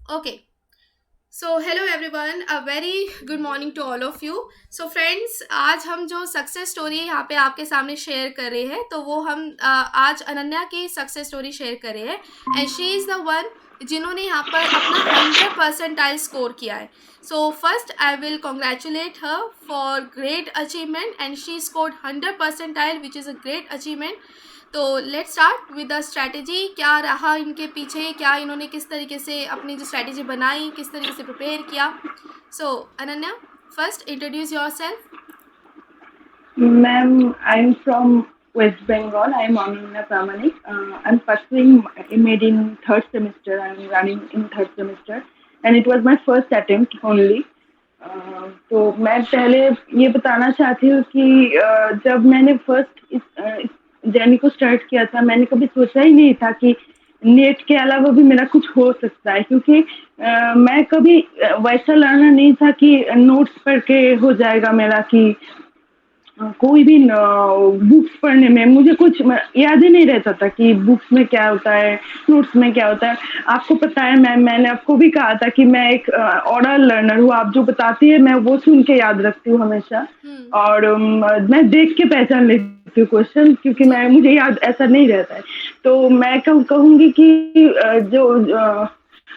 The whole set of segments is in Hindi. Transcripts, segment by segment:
Okay so hello everyone, a very good morning to all of you. So friends, आज हम जो सक्सेस स्टोरी यहाँ पे आपके सामने शेयर कर रहे हैं, तो वो हम आज अनन्या की सक्सेस स्टोरी शेयर कर रहे हैं। And she is the one जिन्होंने यहाँ पर अपना 100 परसेंटाइल स्कोर किया है। So first I will congratulate her for great achievement and she scored 100 percentile which is a great achievement. तो let's start with the strategy. क्या रहा इनके पीछे, क्या इन्होंने किस तरीके से अपनी जो स्ट्रैटेजी बनाई, किस तरीके से प्रिपेयर किया। So Ananya, first introduce yourself. Ma'am, I'm from West Bengal. I'm Ananya Pramanik. I'm pursuing MAD in third semester. I'm running in third semester, and it was my first attempt only. तो मैं पहले ये बताना चाहती हूँ कि जब मैंने फर्स्ट इस जर्नी को स्टार्ट किया था, मैंने कभी सोचा ही नहीं था कि नेट के अलावा भी मेरा कुछ हो सकता है, क्योंकि मैं कभी वैसा लर्नर नहीं था कि नोट्स पढ़ के हो जाएगा मेरा, कि कोई भी बुक्स पढ़ने में मुझे कुछ याद ही नहीं रहता था कि बुक्स में क्या होता है, नोट्स में क्या होता है। आपको पता है मैम, मैंने आपको भी कहा था कि मैं एक ओरल लर्नर हूँ। आप जो बताती है मैं वो सुन के याद रखती हूँ हमेशा, और मैं देख के पहचान लेती हूँ क्वेश्चन, क्योंकि मुझे याद ऐसा नहीं रहता है। तो मैं कहूँगी कि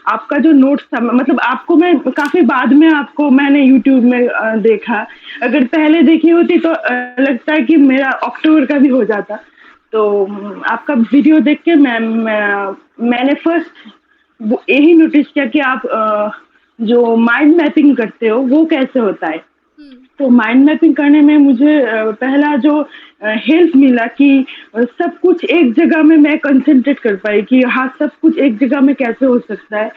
आपका जो नोट्स था, मतलब आपको मैं काफ़ी बाद में आपको मैंने यूट्यूब में देखा। अगर पहले देखी होती तो लगता है कि मेरा अक्टूबर का भी हो जाता। तो आपका वीडियो देख के मैंने फर्स्ट यही नोटिस किया कि आप जो माइंड मैपिंग करते हो वो कैसे होता है। तो माइंड मैपिंग करने में मुझे पहला जो हेल्प मिला कि सब कुछ एक जगह में मैं कंसंट्रेट कर पाई कि हाँ, सब कुछ एक जगह में कैसे हो सकता है,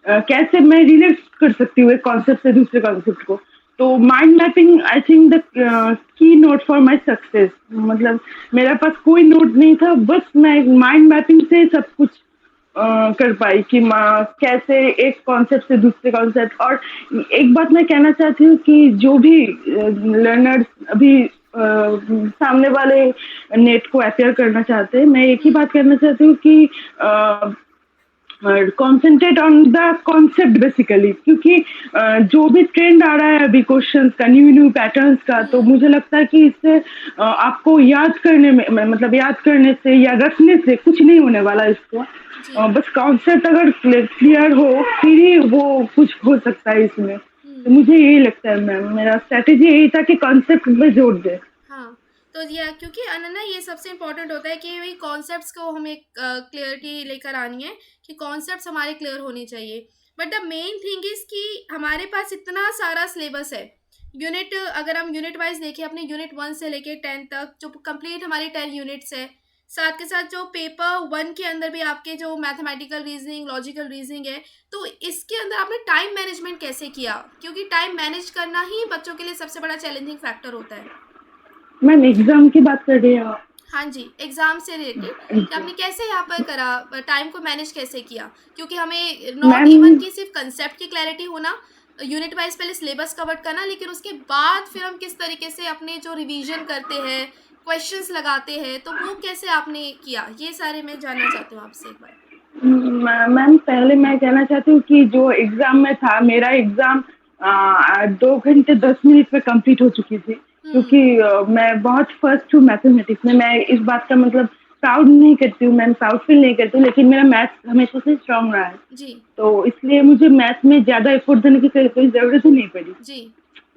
कैसे मैं रिलेट कर सकती हूँ एक कॉन्सेप्ट से दूसरे कॉन्सेप्ट को। तो mind mapping I think the key note for my success. मतलब मेरे पास कोई नोट नहीं था, बस मैं माइंड मैपिंग से सब कुछ कर पाई कि कैसे एक कॉन्सेप्ट से दूसरे कॉन्सेप्ट। और एक बात मैं कहना चाहती हूँ कि जो भी लर्नर्स अभी सामने वाले नेट को अपेयर करना चाहते हैं, मैं एक ही बात कहना चाहती हूँ कि concentrate on the concept basically, क्योंकि जो भी ट्रेंड आ रहा है अभी क्वेश्चंस का, न्यू न्यू पैटर्न्स का, तो मुझे लगता है कि इससे आपको याद करने में, मतलब याद करने से या रखने से कुछ नहीं होने वाला इसको। बस कॉन्सेप्ट अगर क्लियर हो फिर ही वो कुछ हो सकता है इसमें। तो मुझे यही लगता है मैम, मेरा स्ट्रेटेजी यही था कि कॉन्सेप्ट पे जोर दे। हाँ, तो ये क्योंकि अनन्या ये सबसे इम्पोर्टेंट होता है कि वही कॉन्सेप्ट्स को हमें क्लियरिटी लेकर आनी है कि कॉन्सेप्ट्स हमारे क्लियर होने चाहिए। But the main thing is कि हमारे पास इतना सारा सिलेबस है। यूनिट, अगर हम यूनिट वाइज देखें, अपने यूनिट 1 से लेके 10 तक जो कंप्लीट हमारी 10 यूनिट्स है, साथ के साथ जो पेपर 1 के अंदर भी आपके जो मैथमेटिकल रीजनिंग, लॉजिकल रीजनिंग है, तो इसके अंदर आपने टाइम मैनेजमेंट कैसे किया? क्योंकि टाइम मैनेज करना ही बच्चों के लिए सबसे बड़ा चैलेंजिंग फैक्टर होता है। मैम एग्जाम की बात कर रही हैं आप? हाँ जी, एग्जाम से रिलेटेड कि आपने कैसे यहाँ पर करा, टाइम को मैनेज कैसे किया? क्योंकि हमें नॉट इवन मैम कि सिर्फ कंसेप्ट की क्लैरिटी होना, यूनिट वाइज पहले सिलेबस कवर करना, लेकिन उसके बाद फिर हम किस तरीके से अपने जो रिवीजन करते हैं, क्वेश्चंस लगाते हैं, तो वो कैसे आपने किया, ये सारे मैं जानना चाहती हूँ आपसे एक बार। मैम पहले मैं कहना चाहती हूँ कि जो एग्जाम में था, मेरा एग्जाम 2 घंटे 10 मिनट में कंप्लीट हो चुकी थी, क्योंकि मैं बहुत फर्स्ट हूँ मैथमेटिक्स में। मैं इस बात का मतलब प्राउड नहीं करती हूँ, मैं प्राउड फील नहीं करती, लेकिन मेरा मैथ्स हमेशा से स्ट्रांग रहा है जी तो इसलिए मुझे मैथ्स में ज़्यादा एफर्ट देने की कोई ज़रूरत ही नहीं पड़ी। जी।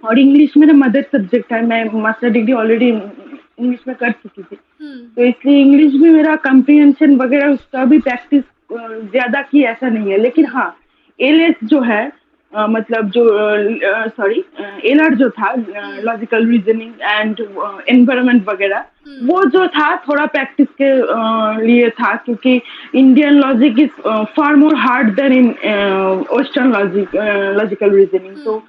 और इंग्लिश मेरा मदर सब्जेक्ट है, मैं मास्टर डिग्री ऑलरेडी इंग्लिश में कर चुकी थी, तो इसलिए इंग्लिश भी मेरा कम्प्रीहेंशन वगैरह उसका भी प्रैक्टिस ज़्यादा की ऐसा नहीं है। लेकिन हाँ, एलएस जो है, मतलब जो सॉरी एलआर जो था, लॉजिकल रीजनिंग एंड एनवायरनमेंट वगैरह, वो जो था थोड़ा प्रैक्टिस के लिए था, क्योंकि Indian logic is far more hard than in western logical reasoning. तो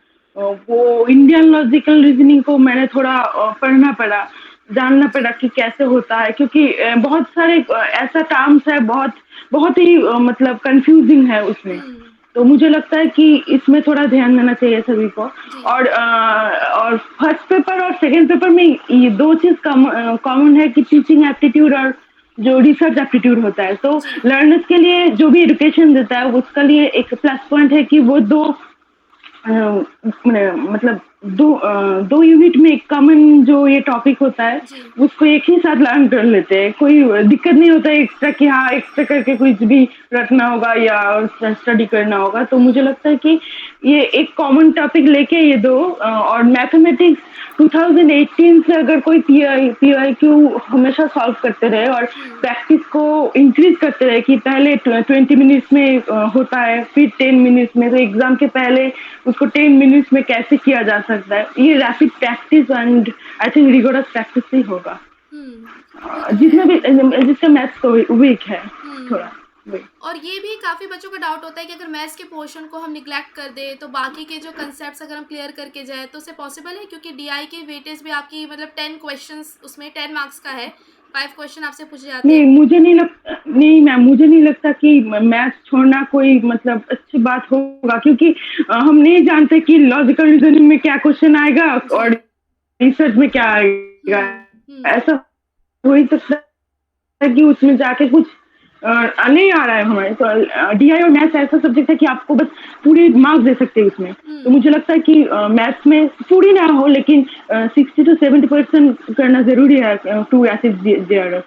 वो इंडियन लॉजिकल रीजनिंग को मैंने थोड़ा पढ़ना पड़ा, जानना पड़ा कि कैसे होता है, क्योंकि बहुत सारे ऐसा टर्म्स है, बहुत बहुत ही मतलब कंफ्यूजिंग है उसमें। तो मुझे लगता है कि इसमें थोड़ा ध्यान देना चाहिए सभी को। और फर्स्ट पेपर और सेकंड पेपर में ये दो चीज़ कॉमन है कि टीचिंग एप्टीट्यूड और जो रिसर्च एप्टीट्यूड होता है। तो जी। लर्नर्स के लिए जो भी एजुकेशन देता है उसका लिए एक प्लस पॉइंट है कि वो दो मतलब दो यूनिट में एक कॉमन जो ये टॉपिक होता है जी। उसको एक ही साथ लर्न कर लेते हैं। कोई दिक्कत नहीं होता है एक्स्ट्रा कि हाँ एक्स्ट्रा करके कुछ भी रखना होगा या स्टडी करना होगा। तो मुझे लगता है कि ये एक कॉमन टॉपिक लेके ये दो और मैथमेटिक्स 2018 से अगर कोई पीआईक्यू हमेशा सॉल्व करते रहे और प्रैक्टिस को इंक्रीज करते रहे कि पहले 20 मिनट्स में होता है फिर 10 मिनट्स में, तो एग्जाम के पहले उसको 10 मिनट्स में कैसे किया जा सकता है, ये rapid practice and I think rigorous practice ही होगा। वो तो है। जितना भी जिसका मैथ्स को वीक है थोड़ा वही। और ये भी काफ़ी बच्चों का डाउट होता है कि अगर मैथ्स के पोर्शन को हम निग्लेक्ट कर दें तो बाकी के जो कंसेप्ट्स अगर हम क्लियर करके जाए तो उससे पॉसिबल है, क्योंकि डीआई की वेटेज भी आपकी मतलब 10 क्वेश्चंस उसमें 10 मार्क्स का है, 5 क्वेश्चन आपसे पूछे जाते नहीं हैं। मुझे नहीं लगता, नहीं मैम मुझे नहीं लगता कि मैथ्स छोड़ना कोई मतलब अच्छी बात होगा, क्योंकि हम नहीं जानते कि लॉजिकल रीजनिंग में क्या क्वेश्चन आएगा जी। और रिसर्च में क्या आएगा। ऐसा हो ही सकता है कि उसमें जाके कुछ नहीं आ रहा है हमारे। तो डीआई और मैथ्स ऐसा सब्जेक्ट है कि आपको बस पूरे मार्क्स दे सकते हैं उसमें। तो मुझे लगता है कि मैथ्स में पूरी ना हो लेकिन 60 to 70% करना जरूरी है टू एसिड जेआरएफ।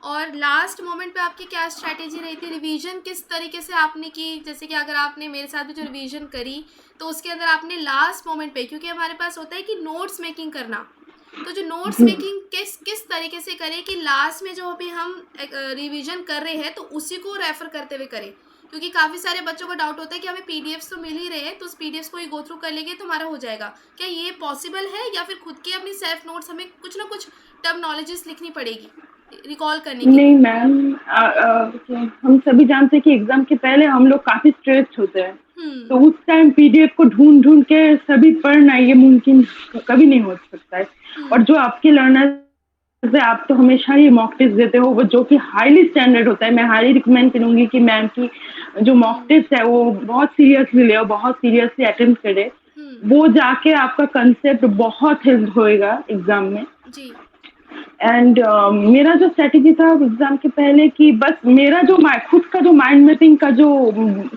और लास्ट मोमेंट पे आपकी क्या स्ट्रैटेजी रही थी, रिवीजन किस तरीके से आपने की? जैसे कि अगर आपने मेरे साथ भी जो रिवीजन करी तो उसके अंदर आपने लास्ट मोमेंट पे, क्योंकि हमारे पास होता है कि नोट्स मेकिंग करना, तो जो नोट्स मेकिंग किस किस तरीके से करें कि लास्ट में जो अभी हम रिवीजन कर रहे हैं तो उसी को रेफर करते हुए करें, क्योंकि काफ़ी सारे बच्चों को डाउट होता है कि हमें पीडीएफ्स तो मिल ही रहे हैं तो उस पीडीएफ्स को ही गो थ्रू कर लेंगे तो हमारा हो जाएगा। क्या ये पॉसिबल है या फिर खुद की अपनी सेल्फ नोट्स हमें कुछ ना कुछ टर्मिनोलॉजीज लिखनी पड़ेगी रिकॉल करने के नहीं लिए? मैम हम सभी जानते हैं कि एग्जाम के पहले हम लोग काफी स्ट्रेस्ड होते हैं, हम्म। तो उस टाइम पीडीएफ को ढूंढ ढूंढ के सभी पढ़ना ये मुमकिन कभी नहीं हो सकता है। और जो आपके लर्नर्स है आप तो हमेशा ही मॉक टेस्ट देते हो वो जो कि हाईली स्टैंडर्ड होता है। मैं हाईली रिकमेंड करूंगी कि मैम की जो मॉक टेस्ट है वो बहुत सीरियसली ले और बहुत सीरियसली अटेम्प्ट करे। वो जाके आपका कंसेप्ट बहुत हेल्प होएगा एग्जाम में। जी। एंड मेरा जो स्ट्रेटेजी था एग्जाम के पहले कि बस मेरा जो खुद का जो माइंड मैपिंग का जो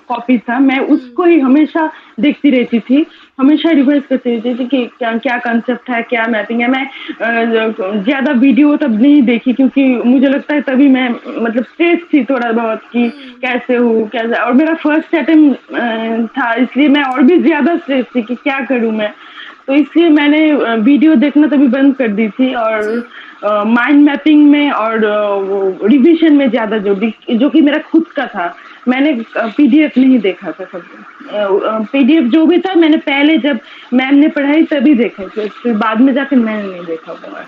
कॉपी था मैं उसको ही हमेशा देखती रहती थी, हमेशा रिवाइज करती रहती थी कि क्या क्या कंसेप्ट है क्या मैपिंग है। मैं ज़्यादा वीडियो तब नहीं देखी क्योंकि मुझे लगता है तभी मैं मतलब स्ट्रेस थी थोड़ा बहुत कि कैसे हूँ कैसे, और मेरा फर्स्ट अटेम्प्ट था इसलिए मैं और भी ज़्यादा स्ट्रेस थी कि क्या करूँ मैं। तो इसलिए मैंने वीडियो देखना तभी बंद कर दी थी और माइंड मैपिंग में और वो रिविजन में ज़्यादा जो कि मेरा खुद का था। मैंने पीडीएफ नहीं देखा था सब। पीडीएफ जो भी था मैंने पहले जब मैम ने पढ़ाई तभी देखा था, फिर बाद में जाकर मैंने नहीं देखा था।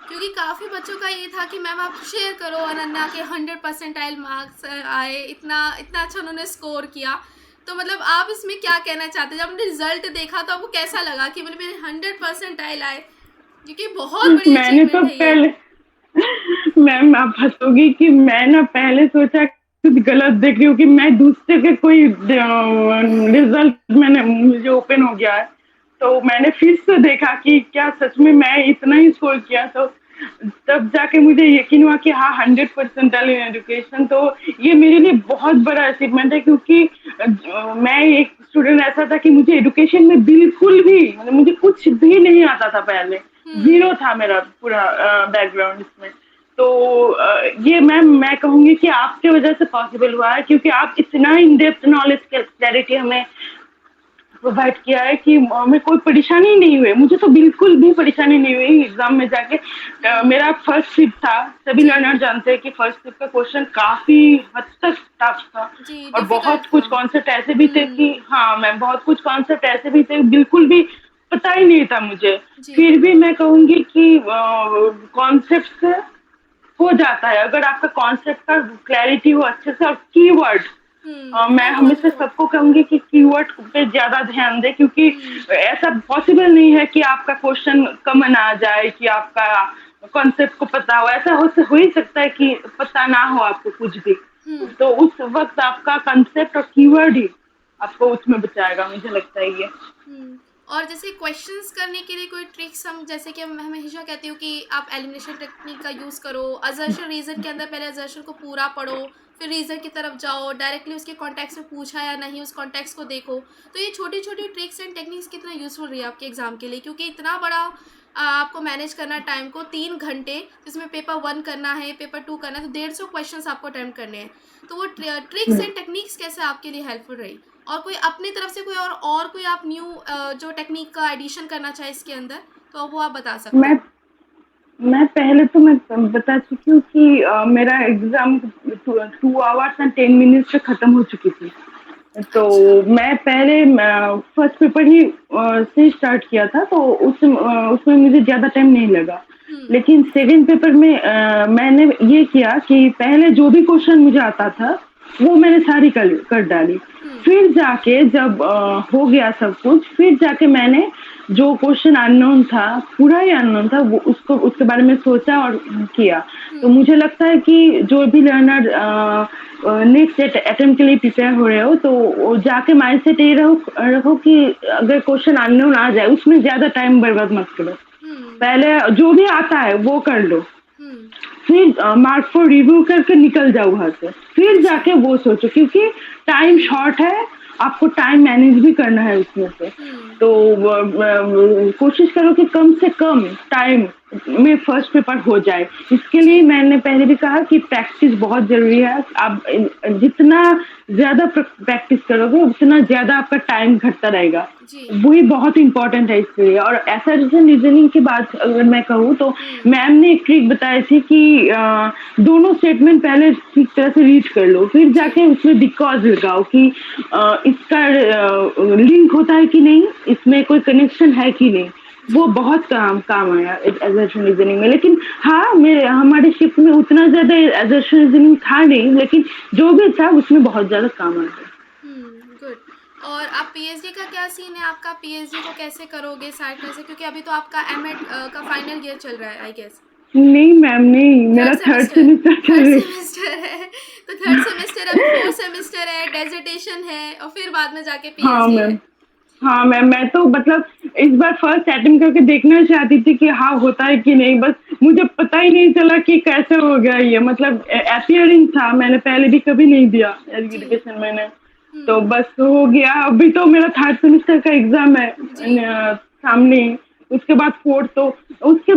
क्योंकि काफ़ी बच्चों का ये था कि मैम आप शेयर करो अनन्या के 100 परसेंटाइल मार्क्स आए, इतना इतना अच्छा उन्होंने स्कोर किया, तो मतलब आप इसमें क्या कहना चाहते हैं? जब हमने रिजल्ट देखा तो आपको कैसा लगा कि मतलब मेरे 100 परसेंटाइल आए, क्योंकि बहुत बड़ी मैंने तो अचीवमेंट है ये। मैम आप हंसोगी कि मैं ना पहले सोचा कुछ गलत देख रही हूँ कि मैं दूसरे के कोई रिजल्ट मैंने मुझे ओपन हो गया है, तो मैंने फिर से देखा कि क्या सच में मैं इतना ही स्कोर किया। तो तब जाके मुझे यकीन हुआ कि हाँ 100% इन एजुकेशन, तो ये मेरे लिए बहुत बड़ा अचीवमेंट है क्योंकि मैं एक स्टूडेंट ऐसा था कि मुझे एजुकेशन में बिल्कुल भी मतलब मुझे कुछ भी नहीं आता था, पहले जीरो था मेरा पूरा बैकग्राउंड इसमें। तो ये मैम मैं कहूँगी कि आपके वजह से पॉसिबल हुआ है क्योंकि आप इतना इन डेप्थ नॉलेज क्लैरिटी हमें प्रोवाइड किया है कि हमें कोई परेशानी नहीं हुई। मुझे तो बिल्कुल भी परेशानी नहीं हुई एग्जाम में जाके। मेरा फर्स्ट शिफ्ट था, सभी लर्नर जानते हैं कि फर्स्ट शिफ्ट का क्वेश्चन काफी हद तक टफ था और बहुत कुछ कॉन्सेप्ट ऐसे भी थे कि हाँ मैम बहुत कुछ कॉन्सेप्ट ऐसे भी थे बिल्कुल भी पता ही नहीं था मुझे। फिर भी मैं कहूँगी कि कॉन्सेप्ट हो जाता है अगर आपका कॉन्सेप्ट का क्लैरिटी हो अच्छे से। और कीवर्ड मैं हमेशा सबको कहूंगी कि कीवर्ड पे ज्यादा ध्यान दे क्योंकि ऐसा पॉसिबल नहीं है कि आपका क्वेश्चन कमन आ जाए कि आपका कॉन्सेप्ट को पता हो। ऐसा हो ही सकता है कि पता ना हो आपको कुछ भी, तो उस वक्त आपका कॉन्सेप्ट और कीवर्ड ही आपको उसमें बचाएगा, मुझे लगता है ये। और जैसे क्वेश्चंस करने के लिए कोई ट्रिक्स, हम जैसे कि मैं हमेशा कहती हूँ कि आप एलिमिनेशन टेक्निक का यूज़ करो, असर्शन रीज़न के अंदर पहले असर्शन को पूरा पढ़ो, फिर रीज़न की तरफ जाओ, डायरेक्टली उसके कॉन्टेक्स्ट में पूछा या नहीं उस कॉन्टेक्स्ट को देखो। तो ये छोटी छोटी ट्रिक्स एंड टेक्निक्स कितना यूज़फुल रही है आपके एग्ज़ाम के लिए, क्योंकि इतना बड़ा आपको मैनेज करना है टाइम को, 3 घंटे जिसमें पेपर 1 करना है, पेपर 2 करना है, तो 150 क्वेश्चन आपको अटैम्प्ट करने हैं। तो वो ट्रिक्स एंड टेक्निक्स कैसे आपके लिए हेल्पफुल रही, और कोई अपनी तरफ से कोई और कोई आप न्यू जो टेक्निक का एडिशन करना चाहे इसके अंदर, तो वो आप बता सकते मैं हैं। मैं पहले तो मैं बता चुकी हूँ कि मेरा एग्ज़ाम 2 आवर्स एंड 10 मिनट्स पे ख़त्म हो चुकी थी। तो अच्छा। मैं पहले फर्स्ट पेपर ही से स्टार्ट किया था, तो उसमें मुझे ज़्यादा टाइम नहीं लगा। हम्म। लेकिन सेकंड पेपर में मैंने ये किया कि पहले जो भी क्वेश्चन मुझे आता था, वो मैंने सारी कर डाली। हम्म। फिर जाके जब हो गया सब कुछ, फिर जाके मैंने जो क्वेश्चन अननोन था, पूरा ही अननोन था, वो उसको उसके बारे में सोचा और किया। तो हम्म। मुझे लगता है कि जो भी लर्नर नेक्स्ट अटेम्प्ट के लिए प्रिपेयर हो रहे हो, तो वो जाके माइंडसेट ये रखो कि अगर क्वेश्चन अननोन आ जाए, उसमें ज़्यादा टाइम बर्बाद मत करो। हम्म। पहले जो भी आता है वो कर लो, हम्म। फिर मार्क को रिव्यू करके निकल जाओ वहाँ से, फिर अच्छा। जाके वो सोचो, क्योंकि टाइम हम्म। शॉर्ट है, आपको टाइम मैनेज भी करना है उसमें से। हम्म। तो कोशिश करो कि कम से कम टाइम में फर्स्ट पेपर हो जाए। इसके जी। लिए मैंने पहले भी कहा कि प्रैक्टिस बहुत ज़रूरी है। आप जितना ज़्यादा प्रैक्टिस करोगे, उतना ज़्यादा आपका टाइम घटता रहेगा। जी। वही बहुत इम्पोर्टेंट है इसके लिए। और ऐसा रीजनिंग की बात अगर मैं कहूँ, तो हम्म। मैम ने एक ट्रिक बताई थी कि दोनों स्टेटमेंट पहले ठीक तरह से रीड कर लो, फिर जी। जाके उसमें बिकॉज लगाओ कि इसका लिंक होता है कि नहीं, इसमें कोई कनेक्शन है कि नहीं। वो जी। बहुत काम आया एजर्शन रीजनिंग में। लेकिन हाँ, मेरे हमारे शिफ्ट में उतना ज़्यादा एजर्शन रीजनिंग था नहीं, लेकिन जो भी था उसमें बहुत ज़्यादा काम आया। गुड। और आप पीएचडी का क्या सीन है आपका, पीएचडी को कैसे करोगे साइड में से, क्योंकि अभी तो आपका एमएड का फाइनल ईयर चल रहा है आई गेस। नहीं मैम, नहीं, थर्ड मेरा थर्ड सेमेस्टर। सेमिस्टर चल थर्ड रही। सेमेस्टर है। तो थर्ड सेमेस्टर, अभी फोर्थ सेमेस्टर है, डेजर्टेशन है, और फिर बाद में जाके हाँ पीएचडी मैम। है। हाँ मैम, मैं तो मतलब इस बार फर्स्ट अटेम्प्ट करके देखना चाहती थी कि हाँ होता है कि नहीं, बस मुझे पता ही नहीं चला कि कैसे हो गया ये। मतलब अपियरिंग था, मैंने पहले भी कभी नहीं दिया जी। एजुकेशन मैंने। तो हम्म। बस हो गया। अभी तो मेरा थर्ड सेमेस्टर का एग्जाम है जी। सामने ही। उसके बाद फोर्थ, तो उसके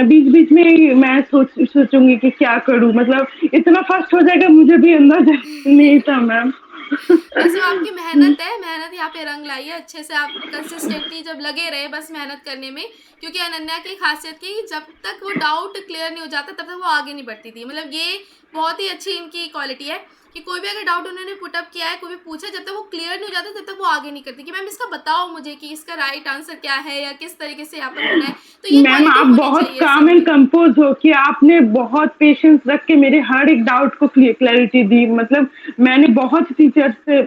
बीच बीच में ही मैं सोचूंगी कि क्या करूं। मतलब इतना फास्ट हो जाएगा, मुझे भी अंदाजा नहीं था मैम। वैसे वो आपकी मेहनत है, मेहनत यहाँ पे रंग लाई है अच्छे से, आप कंसिस्टेंटली जब लगे रहे बस मेहनत करने में। क्योंकि अनन्या की खासियत की, जब तक वो डाउट क्लियर नहीं हो जाता तब तक वो आगे नहीं बढ़ती थी। मतलब ये बहुत ही अच्छी इनकी क्वालिटी है कि कोई भी अगर डाउट उन्होंने पुटअप किया है, कोई भी पूछा, जब तक वो क्लियर नहीं हो जाता तब तक वो आगे नहीं करती कि मैम इसका बताओ मुझे कि इसका राइट आंसर क्या है या किस तरीके से यहाँ पर होना है। तो ये मैम, क्वालिटी आप होनी बहुत चाहिए काम एंड सबमें। कंपोज हो कि आपने बहुत पेशेंस रख के मेरे हर एक डाउट को क्लैरिटी दी। मतलब मैंने बहुत टीचर्स से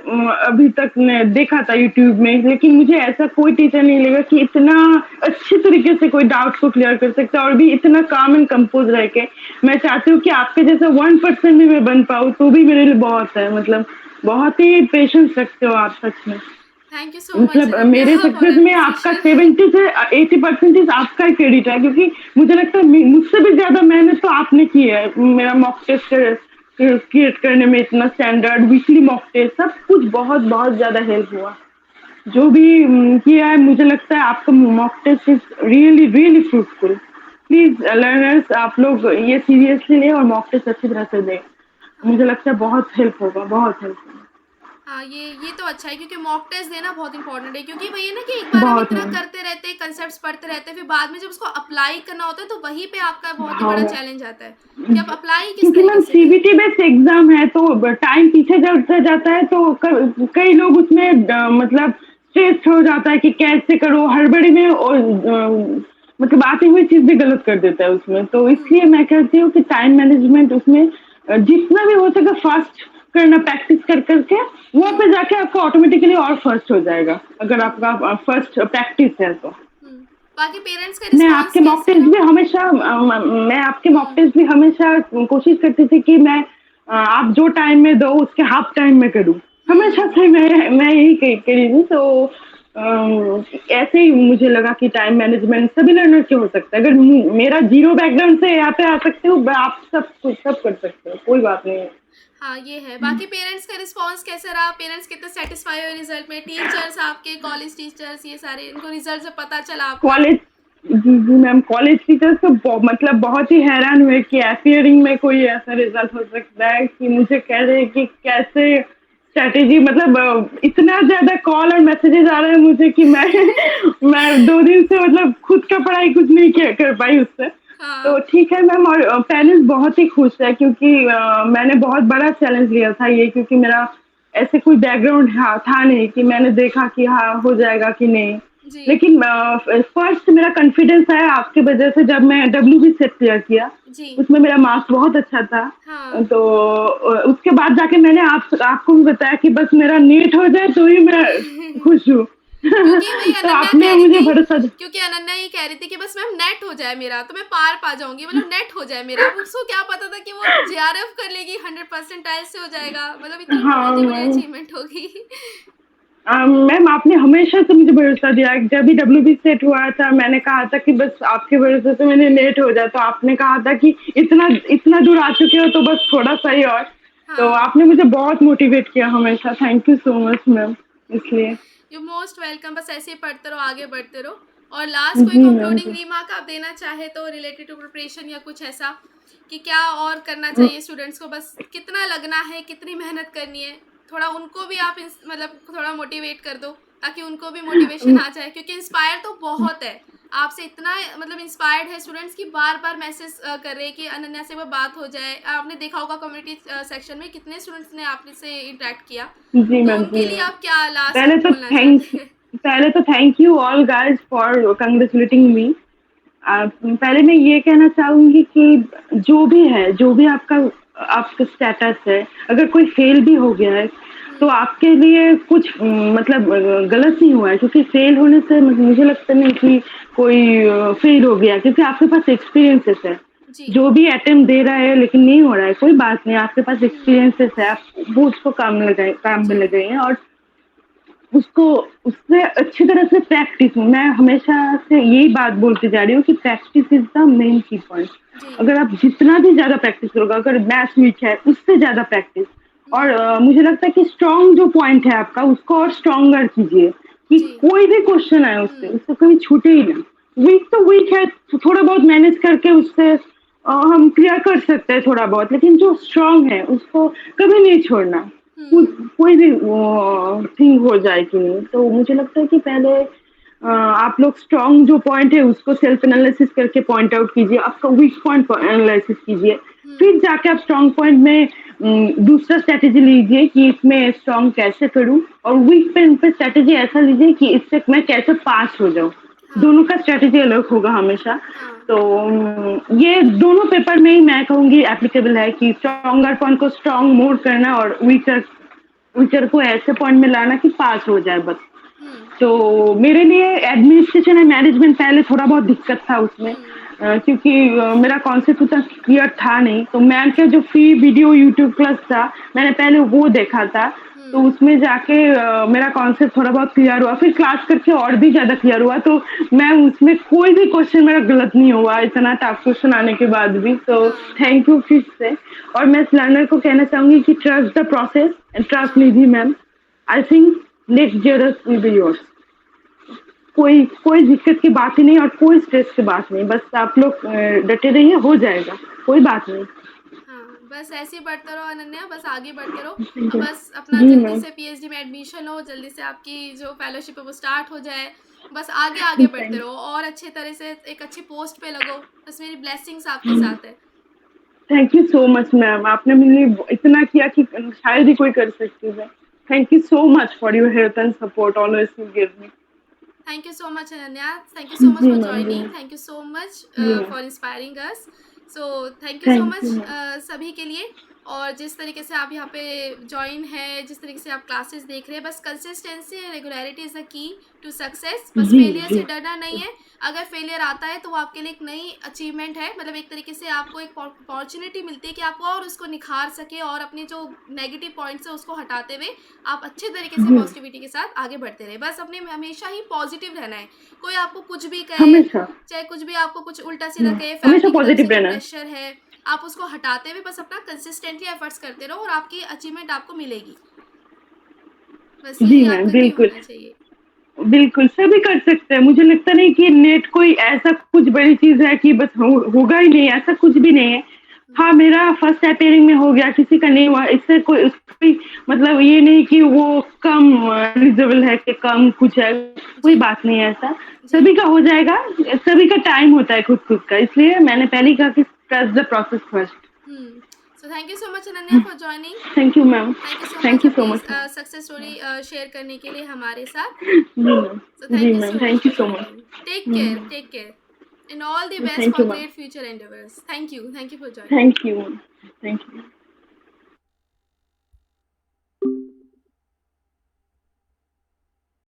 अभी तक देखा था यूट्यूब में, लेकिन मुझे ऐसा कोई टीचर नहीं लगा कि इतना अच्छे तरीके से कोई डाउट को क्लियर कर सकता है, और भी इतना काम एंड कंपोज रह के। मैं चाहती हूँ कि आपके जैसा 1% भी मैं बन पाऊँ, तो भी मेरे लिए बहुत है। मतलब बहुत ही पेशेंस रखते हो आप, सच में। थैंक यू सो मच मतलब मेरे अनन्या फॉर सक्सेस में आपका एप्रिसिएशन। 70 से 80% आपका ही क्रेडिट है, क्योंकि मुझे लगता है मुझसे भी ज्यादा मेहनत तो आपने की है। मेरा मॉक टेस्ट क्रिएट करने में, इतना स्टैंडर्ड वीकली मॉक टेस्ट, सब कुछ बहुत बहुत ज्यादा हेल्प हुआ। जो भी किया है, मुझे लगता है आपका mock test is really really fruitful. Please learners, आप लोग ये सीरियसली लें और मॉक टेस्ट अच्छी तरह से दें। मुझे लगता है बहुत हेल्प होगा, बहुत हेल्प होगा। हाँ, ये तो अच्छा है, क्योंकि मॉक टेस्ट देना बहुत इंपॉर्टेंट है। क्योंकि वही है ना कि एक बार हम बहुत इतना मैम। करते रहते हैं, कंसेप्ट्स पढ़ते रहते हैं, फिर बाद में जब उसको अप्लाई करना होता है तो वहीं पे आपका बहुत ही हाँ बड़ा मैम। चैलेंज आता है कि आप अप्लाई किस क्योंकि तरीके मैम से करें। सीबीटी बेस्ड एग्जाम है, तो टाइम पीछे जाता जाता है, तो कई लोग उसमें मतलब स्ट्रेस हो जाता है कि कैसे करो हड़बड़ी में, और मतलब आती हुई चीज भी गलत कर देता है उसमें। तो हम्म। इसलिए मैं कहती हूँ कि टाइम मैनेजमेंट उसमें जितना भी हो सके फास्ट करना, प्रैक्टिस कर करके वहाँ पे हम्म। जाके आपका ऑटोमेटिकली और फर्स्ट हो जाएगा, अगर हम्म। आपका फर्स्ट प्रैक्टिस है तो। हम्म। बाकी पेरेंट्स का मैं रिस्पॉन्स आपके मॉक कैसे टेस्ट रहा? भी हमेशा मैं आपके मॉक हम्म। टेस्ट भी हमेशा कोशिश करती थी कि मैं आप जो टाइम में दो उसके हाफ टाइम में करूँ। हमेशा हम्म। से मैं यही करी थी। तो ऐसे ही मुझे लगा कि टाइम मैनेजमेंट सभी लर्नर के हो सकता है। अगर मेरा ज़ीरो बैकग्राउंड से यहाँ पे आ सकते हो, आप सब कर सकते हो, कोई बात नहीं है। हाँ, ये है। बाकी पेरेंट्स का रिस्पॉन्स कैसा रहा? पेरेंट्स कितने सैटिस्फाई हुए रिजल्ट में? टीचर्स आपके, कॉलेज टीचर्स, ये सारे, इनको रिजल्ट से पता चला आपका? कॉलेज जी, जी मैम, कॉलेज टीचर्स तो मतलब बहुत ही हैरान हुए कि ऐसी ईयरिंग में कोई ऐसा रिजल्ट हो सकता है, कि मुझे कह रहे हैं कि कैसे स्ट्रैटेजी, मतलब इतना ज़्यादा कॉल और मैसेजेस आ रहे हैं मुझे कि मैं मैं 2 दिन से मतलब खुद का पढ़ाई कुछ नहीं किया कर पाई उससे। तो हाँ। ठीक है मैम, और पेरेंट्स बहुत ही खुश है, क्योंकि मैंने बहुत बड़ा चैलेंज लिया था ये, क्योंकि मेरा ऐसे कोई बैकग्राउंड था नहीं कि मैंने देखा कि हाँ, हो जाएगा कि नहीं। जी, लेकिन फर्स्ट मेरा कॉन्फिडेंस आया आपकी वजह से, जब मैं डब्ल्यूबी सेट क्लियर किया, जी। उसमें मेरा मार्क्स बहुत अच्छा था। हाँ। तो उसके बाद जाके मैंने आपको भी बताया कि बस मेरा नीट हो जाए तो ही मैं खुश हूँ। क्योंकि वही तो अनन्या आपने कह रही मुझे थी, भरोसा क्योंकि अनन्या ये कह रही थी कि बस मैम नेट हो जाए मेरा तो मैं पार पा जाऊंगी, मतलब नेट हो जाए मेरा। अब उसको क्या पता था कि वो जेआरएफ कर लेगी, 100% से हो जाएगा, मतलब इतनी हाँ बहुत ही बड़ी मैम। अचीवमेंट होगी। मैम, आपने हमेशा से मुझे भरोसा दिया। जब भी डब्ल्यूबी सेट हुआ था, मैंने कहा था कि बस आपके भरोसे से मैंने नेट हो जाए, तो आपने कहा था कि इतना इतना दूर आ चुके हो तो बस थोड़ा-सा ही और। तो हाँ। आपने मुझे बहुत मोटिवेट किया हमेशा। Thank you so much ma'am, इसलिए। You most welcome. बस ऐसे ही पढ़ते रहो, आगे बढ़ते रहो। और लास्ट कोई जी मैम, कंक्लूडिंग जी। रिमार्क आप देना चाहे तो, रिलेटेड टू प्रिपरेशन या कुछ ऐसा, कि क्या और करना चाहिए स्टूडेंट्स को, बस कितना लगना है, कितनी मेहनत करनी है, थोड़ा उनको भी आप मतलब थोड़ा मोटिवेट कर दो, ताकि उनको भी मोटिवेशन आ जाए, क्योंकि इंस्पायर तो बहुत है आपसे, इतना मतलब इंस्पायर्ड है स्टूडेंट्स की, बार बार मैसेज कर रहे हैं कि अनन्या से वो बात हो जाए। आपने देखा होगा कम्युनिटी सेक्शन में कितने स्टूडेंट्स ने आपसे इंटरेक्ट किया। जी तो मैम, उनके जी लिए मैम। आप क्या लास्ट पहले में तो बोलना थैंक चाहते हैं? पहले तो thank you all guys for congratulating me. पहले मैं ये कहना चाहूँगी कि जो भी आपका स्टेटस है, अगर कोई फेल भी हो गया है, तो हुँ, आपके लिए कुछ मतलब गलत नहीं हुआ है, क्योंकि फेल होने से मुझे लगता नहीं कि कोई फेल हो गया, क्योंकि आपके पास एक्सपीरियंसेस है। जी। जो भी अटेम्प्ट दे रहा है लेकिन नहीं हो रहा है, कोई बात नहीं, आपके पास हुँ, एक्सपीरियंसेस है, आप वो उसको काम में जी, लगाइए, और उसको उससे अच्छी तरह से प्रैक्टिस। मैं हमेशा से यही बात बोलती जा रही हूँ कि प्रैक्टिस इज़ द मेन की पॉइंट। जी। अगर आप जितना भी ज़्यादा प्रैक्टिस करोगे, अगर मैथ्स वीक है, उससे ज़्यादा प्रैक्टिस, और हुँ, मुझे लगता है कि स्ट्रॉन्ग जो पॉइंट है आपका, उसको और स्ट्रॉन्गर कीजिए, कि जी। कोई भी क्वेश्चन आए उससे, हुँ, उससे कभी छूटे ही ना। वीक तो वीक है, तो थोड़ा बहुत मैनेज करके उससे हम क्लियर कर सकते हैं थोड़ा बहुत, लेकिन जो स्ट्रॉन्ग है, उसको कभी नहीं छोड़ना। कुछ हुँ, कोई भी थिंग हो जाए कि नहीं। तो मुझे लगता है कि पहले आप लोग स्ट्रॉन्ग जो पॉइंट है उसको सेल्फ एनालिसिस करके पॉइंट आउट कीजिए, आपका वीक पॉइंट एनालिसिस कीजिए, फिर हुँ, जाके आप स्ट्रॉन्ग पॉइंट में दूसरा स्ट्रैटेजी लीजिए कि इसमें स्ट्रॉन्ग कैसे करूँ, और वीक पॉइंट पे स्ट्रैटेजी ऐसा लीजिए कि इससे मैं कैसे पास हो जाऊँ। हाँ, दोनों का स्ट्रैटेजी अलग होगा हमेशा। हाँ, तो ये दोनों पेपर में ही मैं कहूँगी एप्लीकेबल है, कि स्ट्रॉन्गर पॉइंट को स्ट्रॉन्ग मोड करना, और वीकर को ऐसे पॉइंट में लाना कि पास हो जाए बस। हुँ, तो मेरे लिए एडमिनिस्ट्रेशन एंड मैनेजमेंट पहले थोड़ा बहुत दिक्कत था उसमें, हुँ, क्योंकि मेरा कॉन्सेप्ट उतना क्लियर था नहीं। तो मैम का जो फ्री वीडियो यूट्यूब क्लास था, मैंने पहले वो देखा था। तो हुँ, उसमें जाके मेरा कॉन्सेप्ट थोड़ा बहुत क्लियर हुआ, फिर क्लास करके और भी ज़्यादा क्लियर हुआ। तो मैम, उसमें कोई भी क्वेश्चन मेरा गलत नहीं हुआ, इतना टफ क्वेश्चन आने के बाद भी। तो हाँ, थैंक यू फिर से। और मैं लर्नर को कहना चाहूँगी कि trust the process and trust हाँ, लीजिए ma'am. I think next year will be yours. कोई कोई दिक्कत की बात ही नहीं, और कोई स्ट्रेस की बात नहीं, बस आप लोग डटे रहिए, हो जाएगा, कोई बात नहीं। हाँ, बस ऐसे ही बढ़ते रहो अनन्या, बस आगे बढ़ते रहो। थैंक अब यू। बस अपना जी जल्दी मैम। से पीएचडी में एडमिशन हो, जल्दी से आपकी जो फेलोशिप है वो स्टार्ट हो जाए। बस आगे-आगे बढ़ते थैंक रहो और अच्छे तरह से एक अच्छी पोस्ट पे लगो। बस मेरी ब्लेसिंग्स आपके साथ है। Thank you so much ma'am, आपने मेरे लिए इतना किया कि शायद ही कोई कर सकती है। Thank you so much for your help and support always you give me. Thank you so much, Ananya. Thank you so much जी for मैम, जी joining. Ma'am, Thank you so much जी ma'am. for inspiring us. So thank you so thank much you ma'am. सभी के लिए। और जिस तरीके से आप यहाँ पे जॉइन है, जिस तरीके से आप क्लासेस देख रहे हैं, बस consistency and regularity is the key to success. बस जी, फेलियर से जी। डरना नहीं है। अगर फेलियर आता है तो वो आपके लिए एक नई अचीवमेंट है, मतलब एक तरीके से आपको एक अपॉर्चुनिटी मिलती है कि आप और उसको निखार सके और अपने जो नेगेटिव पॉइंट्स है उसको हटाते हुए आप अच्छे तरीके से जी, पॉजिटिविटी के साथ आगे बढ़ते रहे। बस अपने हमेशा ही पॉजिटिव रहना है। कोई आपको कुछ भी कहे, हमेशा। चाहे कुछ भी आपको कुछ उल्टा सीधा कहे, हमेशा फैमिली की तरफ से पॉज़िटिव जो रहना है। प्रेशर है, आप उसको हटाते हुए बस अपना कंसिस्टेंटली एफर्ट्स करते रहो और आपकी अचीवमेंट आपको मिलेगी। बस जी यही मैम, आपका की बिल्कुल। होना चाहिए। बिल्कुल, सभी कर सकते हैं। मुझे लगता नहीं कि नेट कोई ऐसा कुछ बड़ी चीज़ है कि बस होगा ही नहीं, ऐसा कुछ भी नहीं है। हाँ, हुँ, मेरा फर्स्ट अपियरिंग में हो गया, किसी का नहीं हुआ, इससे कोई मतलब ये नहीं कि वो कम एलिजिबल है कि कम कुछ है, कोई जी, बात नहीं है ऐसा। जी। सभी का हो जाएगा, सभी का टाइम होता है खुद-खुद का, इसलिए मैंने पहले ही कहा कि ट्रस्ट द प्रोसेस फर्स्ट। हुँ। So thank you so much Ananya for joining. Thank you ma'am, thank you so much thank you so अपनी much ma'am. Success story share करने के लिए हमारे साथ। जी मैम, So जी thank you ma'am, so much thank you for so much. joining. हुँ, Take care, and all the best thank for you ma'am, great future endeavors. Thank you for joining. Thank you ma'am, thank you.